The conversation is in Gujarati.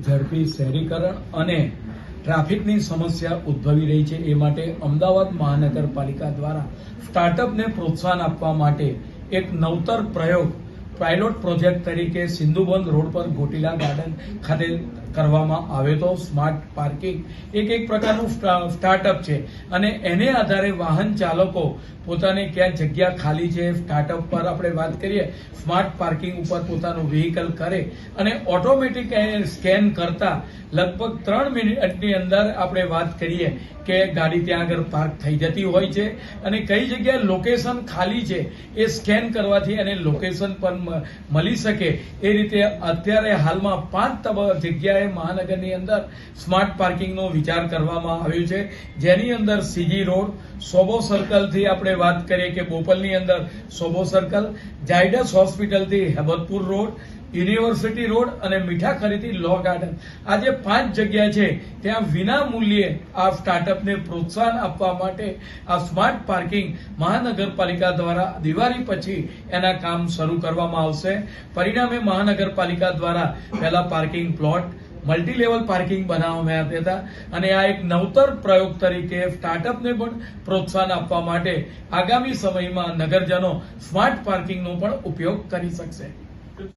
ઝડપી શહેરીકરણ અને ટ્રાફિકની સમસ્યા ઉદ્ભવી રહી છે। એ માટે અમદાવાદ મહાનગરપાલિકા દ્વારા સ્ટાર્ટઅપને પ્રોત્સાહન આપવા માટે એક નવતર પ્રયોગ પાયલોટ પ્રોજેક્ટ તરીકે સિંધુબન રોડ પર ગોટીલા ગાર્ડન ખાતે કરવામાં આવ્યો હતો। સ્માર્ટ પાર્કિંગ એક પ્રકારનું સ્ટાર્ટઅપ છે અને એને આધારે વાહન ચાલકો પોતાને ક્યાં જગ્યા ખાલી છે, સ્ટાર્ટઅપ પર આપણે વાત કરીએ, સ્માર્ટ પાર્કિંગ ઉપર પોતાનું વ્હીકલ કરે અને ઓટોમેટિક સ્કેન કરતા લગભગ 3 મિનિટની અંદર આપણે વાત કરીએ કે ગાડી ત્યાં આગળ પાર્ક થઈ જતી હોય છે અને કઈ જગ્યાએ લોકેશન ખાલી છે એ સ્કેન કરવાથી એને લોકેશન પણ મળી શકે। એ રીતે અત્યારે હાલમાં 5 જગ્યાએ મહાનગરની અંદર સ્માર્ટ પાર્કિંગનો વિચાર કરવામાં આવ્યો છે, જેની અંદર સીજી રોડ, સોબો સર્કલથી આપણે વાત કરીએ કે બોપલની અંદર સોબો સર્કલ, ઝાયડસ હોસ્પિટલથી હેબતપુર રોડ, યુનિવર્સિટી રોડ અને મીઠાખરીથી લો ગાર્ડન, આ જે 5 જગ્યા છે ત્યાં વિના મૂલ્યે આ સ્ટાર્ટઅપને પ્રોત્સાહન આપવા માટે આ સ્માર્ટ પાર્કિંગ મહાનગરપાલિકા દ્વારા દિવાળી પછી એના કામ શરૂ કરવામાં આવશે। પરિણામે મહાનગરપાલિકા દ્વારા પહેલા parking plot, multi level parking બનાવવામાં આવ્યા હતા અને આ એક નવતર પ્રયોગ તરીકે સ્ટાર્ટઅપને પણ પ્રોત્સાહન આપવા માટે આગામી સમયમાં નગરજનો સ્માર્ટ પાર્કિંગનો પણ ઉપયોગ કરી શકશે।